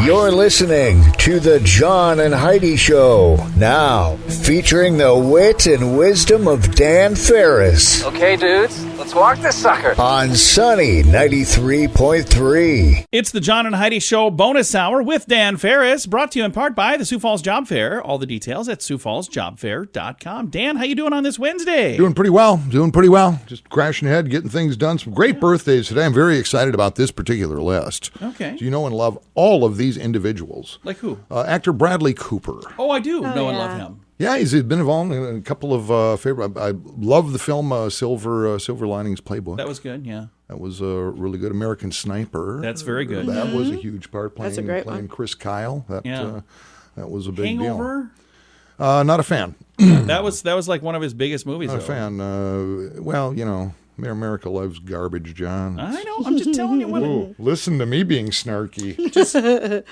You're listening to the John and Heidi Show, now featuring the wit and wisdom of Dan Farris. Okay, dudes, let's walk this sucker. On Sunny 93.3. It's the John and Heidi Show bonus hour with Dan Farris, brought to you in part by the Sioux Falls Job Fair. All the details at SiouxFallsJobFair.com. Dan, how you doing on this Wednesday? Doing pretty well. Just crashing ahead, getting things done. Some great birthdays today. I'm very excited about this particular list. Okay. Do you know and love all of these individuals? Like who? Actor Bradley Cooper. Oh, I do know and love him. Yeah, he's been involved in a couple of favorite. I love the film Silver Linings Playbook. That was good, yeah. That was really good. American Sniper. That's very good. That was a huge part. That's a great one. Chris Kyle. That was a big Hangover? deal. Not a fan. That was like one of his biggest movies. Not a fan. Well, you know, America loves garbage, John. I know. I'm just telling you what. Listen to me being snarky. Just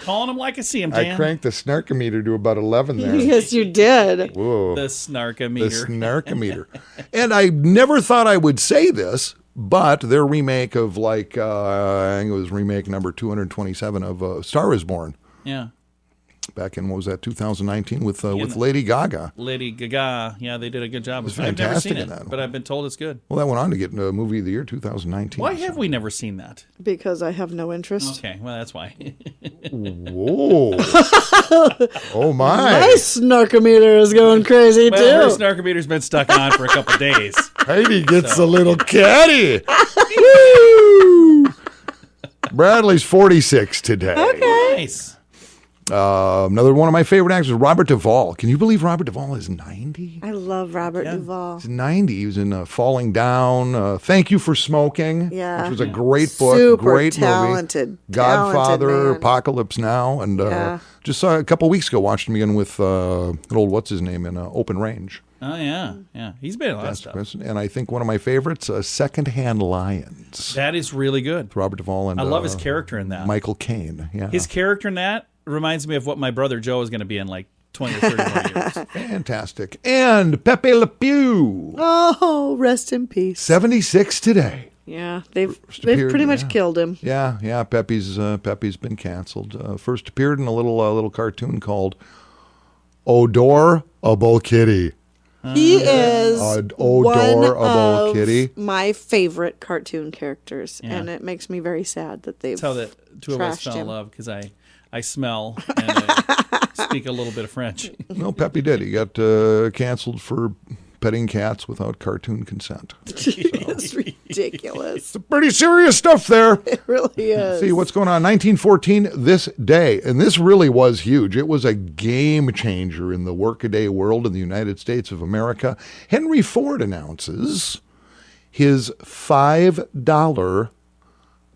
calling him like I see him, Dan. I cranked the snarkometer to about 11 there. Yes, you did. Whoa. The snarkometer. The snarkometer. And I never thought I would say this, but their remake of I think it was remake number 227 of Star is Born. Yeah. Back in, what was that, 2019 with Lady Gaga. Lady Gaga. Yeah, they did a good job. It was I've never fantastic seen in it, that. but I've been told it's good. Well, that went on to get Movie of the Year 2019. Why have we never seen that? Because I have no interest. Okay, well, that's why. Whoa. Oh, my. My snarkometer is going crazy, Well, too. her snarkometer's been stuck on for a couple days. Heidi gets a little catty. Woo! Bradley's 46 today. Okay. Nice. Another one of my favorite actors, Robert Duvall. Can you believe Robert Duvall is 90? I love Robert Duvall. He's 90. He was in Falling Down, Thank You for Smoking, Yeah. which was a great book, Super great talented, movie. Godfather, talented man. Apocalypse Now, and just saw a couple weeks ago, watched him again with good old, what's his name, in Open Range. Oh, yeah. Yeah. He's been in a lot of stuff. And I think one of my favorites, Secondhand Lions. That is really good. Robert Duvall and I love his character in that. Michael Caine. Yeah. His character in that reminds me of what my brother Joe is going to be in like 20 or 30 more years. Fantastic. And Pepe Le Pew. Oh, rest in peace. 76 today. Yeah, they've appeared, pretty much killed him. Yeah. Pepe's been canceled. First appeared in a little cartoon called Odorable Kitty. He is one of Kitty. my favorite cartoon characters, Yeah. and it makes me very sad that they've That's how the two of us trashed fell in him. love, because I smell and I speak a little bit of French. No, Pepe did. He got canceled for petting cats without cartoon consent. It's ridiculous. Pretty serious stuff there. It really is. See what's going on. 1914, this day, and this really was huge. It was a game changer in the workaday world in the United States of America. Henry Ford announces his $5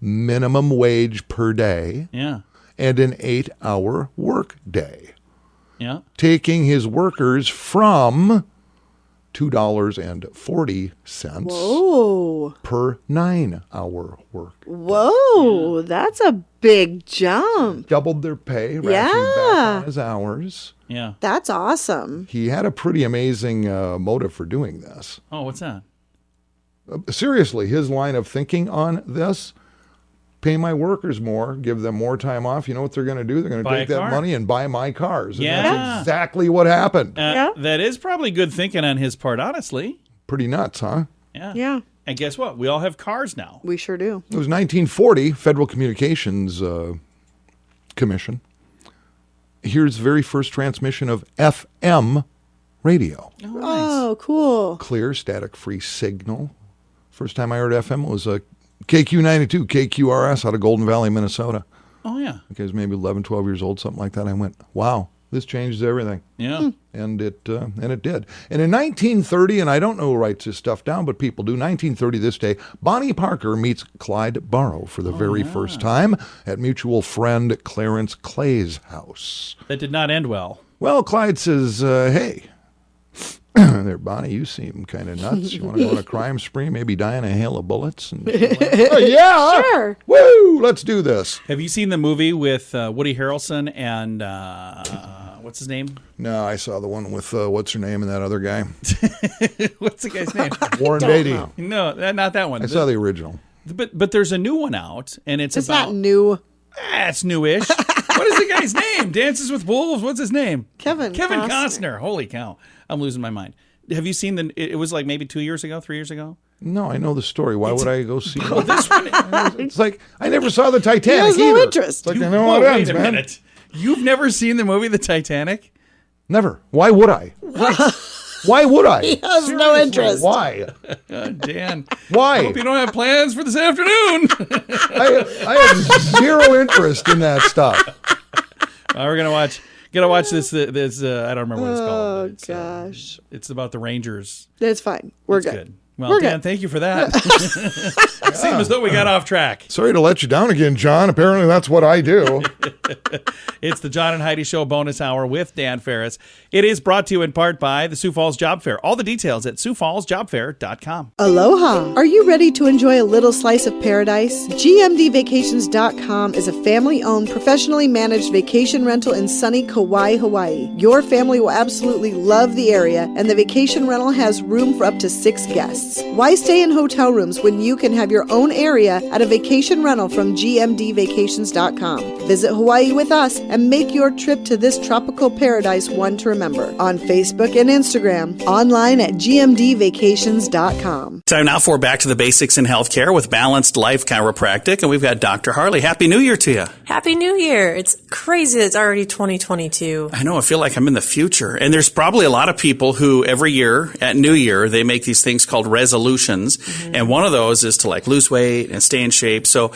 minimum wage per day Yeah. and an 8-hour work day, Yeah. taking his workers from $2.40 Whoa. per 9-hour work. Whoa, that's a big jump. Doubled their pay, ratcheting Yeah. back on his hours. Yeah. That's awesome. He had a pretty amazing motive for doing this. Oh, what's that? Seriously, his line of thinking on this: pay my workers more, give them more time off. You know what they're going to do? They're going to Buy take a that car. money and buy my cars. And Yeah. that's exactly what happened. Yeah. That is probably good thinking on his part, honestly. Pretty nuts, huh? Yeah. Yeah, And guess what? We all have cars now. we sure do. It was 1940, Federal Communications Commission. Here's the very first transmission of FM radio. Oh, nice. Oh, cool. Clear, static-free signal. First time I heard FM was KQ92, KQRS out of Golden Valley, Minnesota. Oh, yeah. I was maybe 11, 12 years old, something like that. I went, wow, this changes everything. Yeah. And it did. And in 1930, and I don't know who writes this stuff down, but people do, 1930 this day, Bonnie Parker meets Clyde Barrow for the very first time at mutual friend Clarence Clay's house. That did not end well. Well, Clyde says, hey, there, Bonnie, you seem kind of nuts. You want to go on a crime spree, maybe die in a hail of bullets? And oh, yeah. Sure. Woo, let's do this. Have you seen the movie with Woody Harrelson and what's his name? No, I saw the one with, what's her name, and that other guy. What's the guy's name? Warren Beatty. know. No, not that one. I saw the original. But there's a new one out, and it's It's about not new. That's newish. What is the guy's name? Dances with Wolves. What's his name? Kevin Costner. Holy cow. I'm losing my mind. Have you seen it was like maybe 2 years ago, 3 years ago? No, I know the story. Why would I go see it? This one, It's like, I never saw the Titanic He has no either. interest. It's like, I know how it ends, wait a man. minute. You've never seen the movie The Titanic? Never. Why would I? Why would I? He has no interest. Why? Dan. Why? I hope you don't have plans for this afternoon. I have zero interest in that stuff. We're gonna watch this. I don't remember what it's called. Oh, It's, gosh. it's about the Rangers. It's fine. We're It's good. Well, We're Dan, good. thank you for that. Seems as though we got off track. Sorry to let you down again, John. Apparently that's what I do. It's the John and Heidi Show bonus hour with Dan Farris. It is brought to you in part by the Sioux Falls Job Fair. All the details at SiouxFallsJobFair.com. Aloha. Are you ready to enjoy a little slice of paradise? GMDVacations.com is a family-owned, professionally managed vacation rental in sunny Kauai, Hawaii. Your family will absolutely love the area, and the vacation rental has room for up to 6 guests. Why stay in hotel rooms when you can have your own area at a vacation rental from GMDVacations.com? Visit Hawaii with us and make your trip to this tropical paradise one to remember. On Facebook and Instagram, online at GMDVacations.com. Time now for Back to the Basics in Healthcare with Balanced Life Chiropractic, and we've got Dr. Harley. Happy New Year to you. Happy New Year. It's crazy. It's already 2022. I know. I feel like I'm in the future. And there's probably a lot of people who every year at New Year, they make these things called resolutions. Mm-hmm. And one of those is to like lose weight and stay in shape. So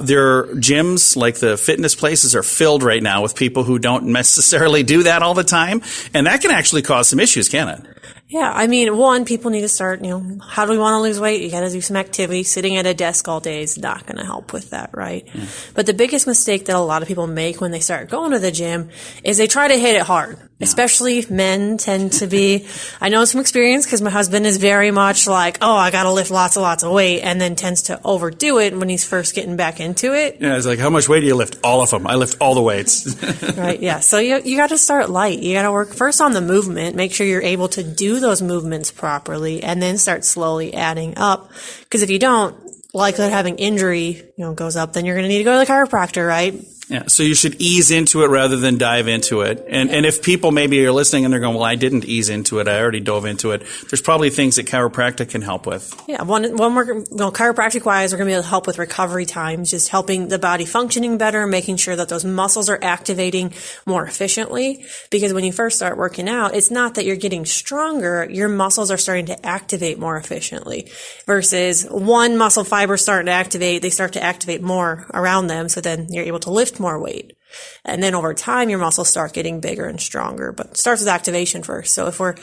their gyms, like the fitness places, are filled right now with people who don't necessarily do that all the time. And that can actually cause some issues, can it? Yeah, I mean, one, people need to start, how do we want to lose weight? You got to do some activity. Sitting at a desk all day is not going to help with that, right? Yeah. But the biggest mistake that a lot of people make when they start going to the gym is they try to hit it hard. Yeah. Especially men tend to be, I know some experience because my husband is very much like, oh, I got to lift lots of weight, and then tends to overdo it when he's first getting back into it. Yeah, it's like, how much weight do you lift? All of them. I lift all the weights. Right, yeah. So you got to start light. You got to work first on the movement, make sure you're able to do those movements properly, and then start slowly adding up. Because if you don't, likelihood of having injury, goes up, then you're going to need to go to the chiropractor, right? Yeah, so you should ease into it rather than dive into it. And if people maybe are listening and they're going, well, I didn't ease into it, I already dove into it, there's probably things that chiropractic can help with. Yeah, one we're chiropractic-wise, we're going to be able to help with recovery times, just helping the body functioning better, making sure that those muscles are activating more efficiently. Because when you first start working out, it's not that you're getting stronger, your muscles are starting to activate more efficiently. Versus one muscle fiber starting to activate, they start to activate more around them, so then you're able to lift more weight. And then over time, your muscles start getting bigger and stronger, but it starts with activation first. So if we're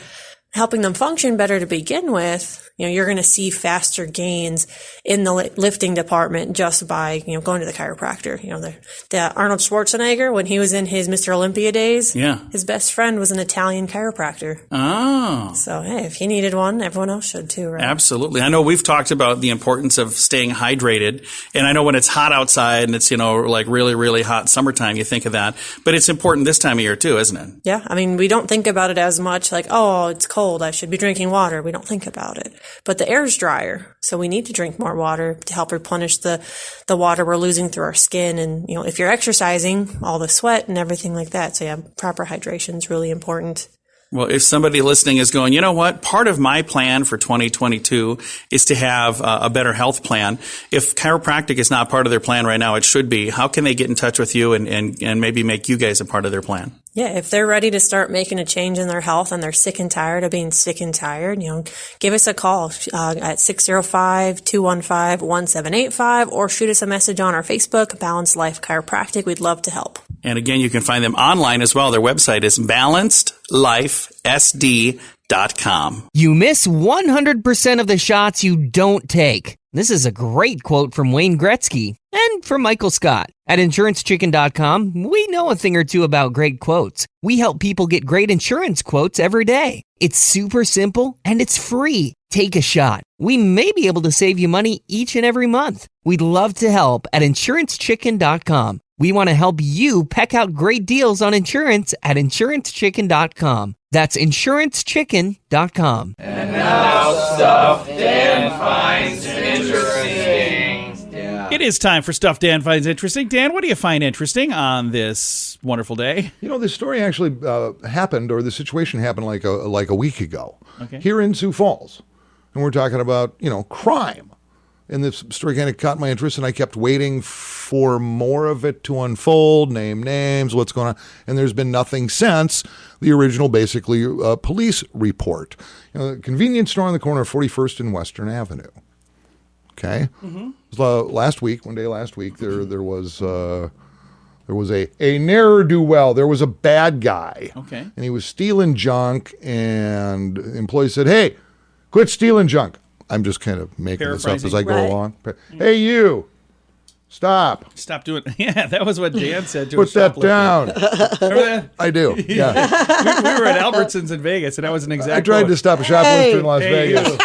helping them function better to begin with, you're going to see faster gains in the lifting department just by, going to the chiropractor. The Arnold Schwarzenegger, when he was in his Mr. Olympia days, his best friend was an Italian chiropractor. Oh. So, hey, if he needed one, everyone else should too, right? Absolutely. I know we've talked about the importance of staying hydrated. And I know when it's hot outside and it's, like really, really hot summertime, you think of that. But it's important this time of year too, isn't it? Yeah. I mean, we don't think about it as much like, oh, it's cold, I should be drinking water. We don't think about it. But the air is drier, so we need to drink more water to help replenish the water we're losing through our skin. And, if you're exercising, all the sweat and everything like that. So, yeah, proper hydration is really important. Well, if somebody listening is going, you know what, part of my plan for 2022 is to have a better health plan. If chiropractic is not part of their plan right now, it should be. How can they get in touch with you and maybe make you guys a part of their plan? Yeah, if they're ready to start making a change in their health and they're sick and tired of being sick and tired, give us a call at 605-215-1785 or shoot us a message on our Facebook, Balanced Life Chiropractic. We'd love to help. And again, you can find them online as well. Their website is balancedlifesd.com. You miss 100% of the shots you don't take. This is a great quote from Wayne Gretzky and from Michael Scott. At InsuranceChicken.com, we know a thing or two about great quotes. We help people get great insurance quotes every day. It's super simple and it's free. Take a shot. We may be able to save you money each and every month. We'd love to help at InsuranceChicken.com. We want to help you peck out great deals on insurance at InsuranceChicken.com. That's InsuranceChicken.com. And now stuff Dan finds interesting. Yeah. It is time for Stuff Dan Finds Interesting. Dan, what do you find interesting on this wonderful day? This story actually happened, or the situation happened like a week ago Okay. here in Sioux Falls. And we're talking about, crime. And this story kind of caught my interest, and I kept waiting for more of it to unfold, name names, what's going on. And there's been nothing since the original, basically, police report. The convenience store on the corner of 41st and Western Avenue. Okay? Mm-hmm. One day last week, there was a ne'er-do-well. There was a bad guy. Okay. And he was stealing junk, and the employee said, "Hey, quit stealing junk." I'm just kind of making this up as I go along. Hey, you, stop. Stop doing it. Yeah, that was what Dan said to Put that shoplifter. down. Remember that? I do, yeah. we were at Albertsons in Vegas, and that was an exact I tried to stop a shoplifter in Las Vegas. You.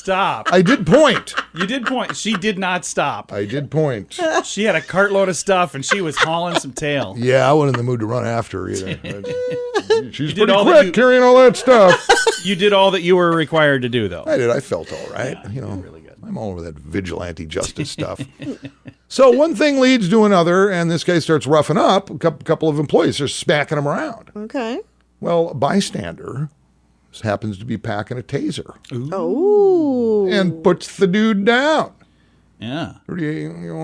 Stop. I did point. You did point. She did not stop. I did point. She had a cartload of stuff, and she was hauling some tail. Yeah, I wasn't in the mood to run after her either. She's did pretty all quick carrying all that stuff. You did all that you were required to do, though. I did. I felt all right. Yeah, really good. I'm all over that vigilante justice stuff. So one thing leads to another, and this guy starts roughing up. A couple of employees are smacking him around. Okay. Well, a bystander happens to be packing a taser. Oh. And puts the dude down. Yeah. A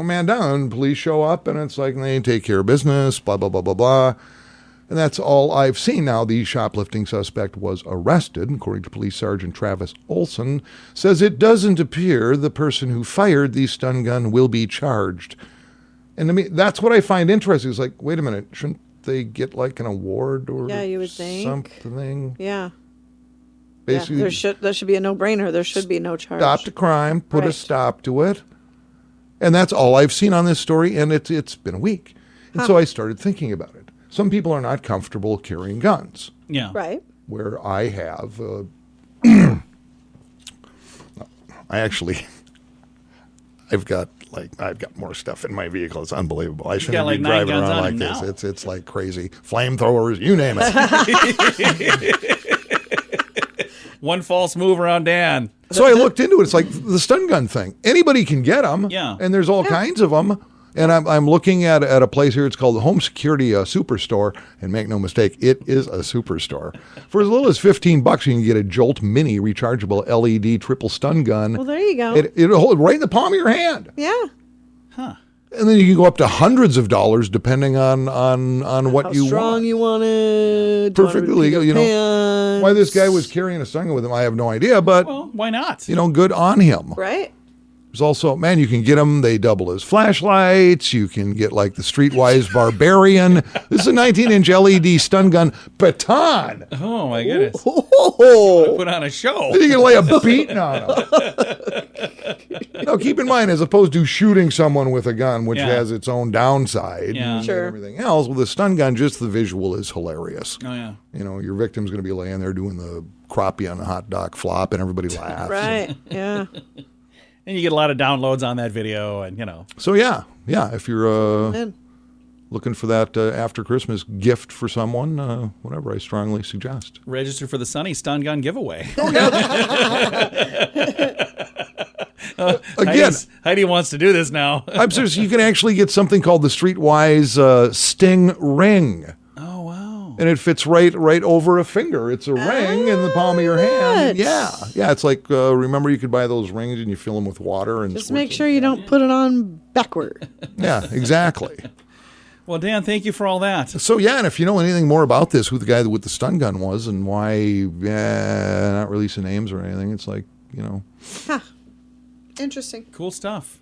man down. And police show up, and it's like they take care of business, blah, blah, blah, blah, blah. And that's all I've seen. Now, the shoplifting suspect was arrested, according to Police Sergeant Travis Olson, says it doesn't appear the person who fired the stun gun will be charged. And to me, that's what I find interesting. It's like, wait a minute, shouldn't they get like an award or you would think. something? Yeah. Basically, that should be a no-brainer. There should be no charge. Stop the crime, put a Right. stop to it. And that's all I've seen on this story, and it's been a week. And so I started thinking about it. Some people are not comfortable carrying guns. Yeah. Right. Where I have, I've got more stuff in my vehicle. It's unbelievable. I shouldn't be driving around like this. It's like crazy. Flamethrowers, you name it. One false move around Dan. So I looked into it. It's like the stun gun thing. Anybody can get them. Yeah. And there's all kinds of them. And I'm looking at a place here. It's called the Home Security Superstore. And make no mistake, it is a superstore. For as little as $15, you can get a Jolt Mini rechargeable LED triple stun gun. Well, there you go. It'll hold it right in the palm of your hand. Yeah. And then you can go up to hundreds of dollars depending on what you want. How strong you want it. Perfectly legal. Why this guy was carrying a stun gun with him, I have no idea. But Well, why not? good on him. Right. There's also, you can get them. They double as flashlights. You can get like the Streetwise Barbarian. This is a 19-inch LED stun gun baton. Oh, my goodness. Oh, Put on a show. you can lay a beating on them. Now, keep in mind, as opposed to shooting someone with a gun, which has its own downside Yeah. and Sure. everything else, with a stun gun, just the visual is hilarious. Oh, yeah. Your victim's going to be laying there doing the crappie on a hot dog flop, and everybody laughs. Right. Yeah. And you get a lot of downloads on that video, and, So, yeah, if you're Man. looking for that after Christmas gift for someone, whatever, I strongly suggest. register for the Sunny Stun Gun giveaway. Again, Heidi wants to do this now. I'm serious. You can actually get something called the Streetwise Sting Ring. Oh, wow. And it fits right over a finger. It's a ring in the palm of your hand. Yeah. It's like, remember you could buy those rings and you fill them with water. And Just make sure you don't put it on backward. Yeah, exactly. Well, Dan, thank you for all that. So, and if you know anything more about this, who the guy with the stun gun was and why not releasing names or anything, it's like, Huh. Interesting. Cool stuff.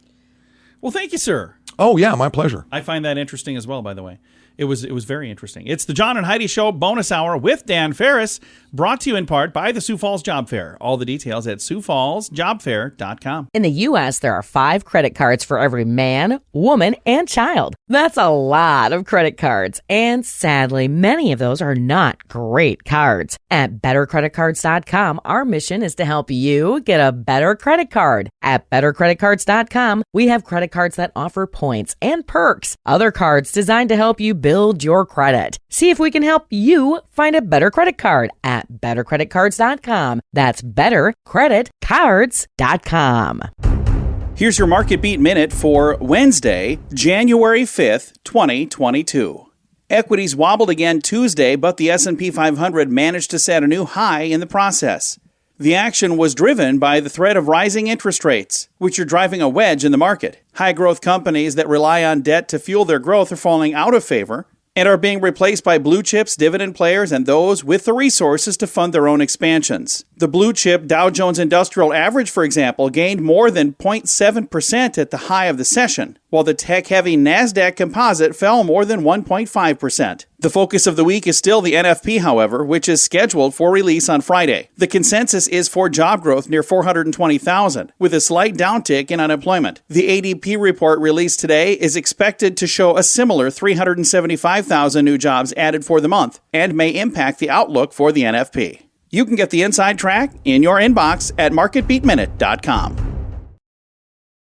Well, thank you, sir. Oh, yeah, my pleasure. I find that interesting as well, by the way. It was very interesting. It's the John and Heidi Show bonus hour with Dan Farris, brought to you in part by the Sioux Falls Job Fair. All the details at SiouxFallsJobFair.com. In the U.S., there are 5 credit cards for every man, woman, and child. That's a lot of credit cards. And sadly, many of those are not great cards. At BetterCreditCards.com, our mission is to help you get a better credit card. At BetterCreditCards.com, we have credit cards that offer points and perks. Other cards designed to help you build your credit. See if we can help you find a better credit card at BetterCreditCards.com. That's BetterCreditCards.com. Here's your Market Beat Minute for Wednesday, January 5th, 2022. Equities wobbled again Tuesday, but the S&P 500 managed to set a new high in the process. The action was driven by the threat of rising interest rates, which are driving a wedge in the market. High-growth companies that rely on debt to fuel their growth are falling out of favor and are being replaced by blue chips, dividend players, and those with the resources to fund their own expansions. The blue chip Dow Jones Industrial Average, for example, gained more than 0.7% at the high of the session, while the tech-heavy NASDAQ Composite fell more than 1.5%. The focus of the week is still the NFP, however, which is scheduled for release on Friday. The consensus is for job growth near 420,000, with a slight downtick in unemployment. The ADP report released today is expected to show a similar 375,000 new jobs added for the month, and may impact the outlook for the NFP. You can get the inside track in your inbox at marketbeatminute.com.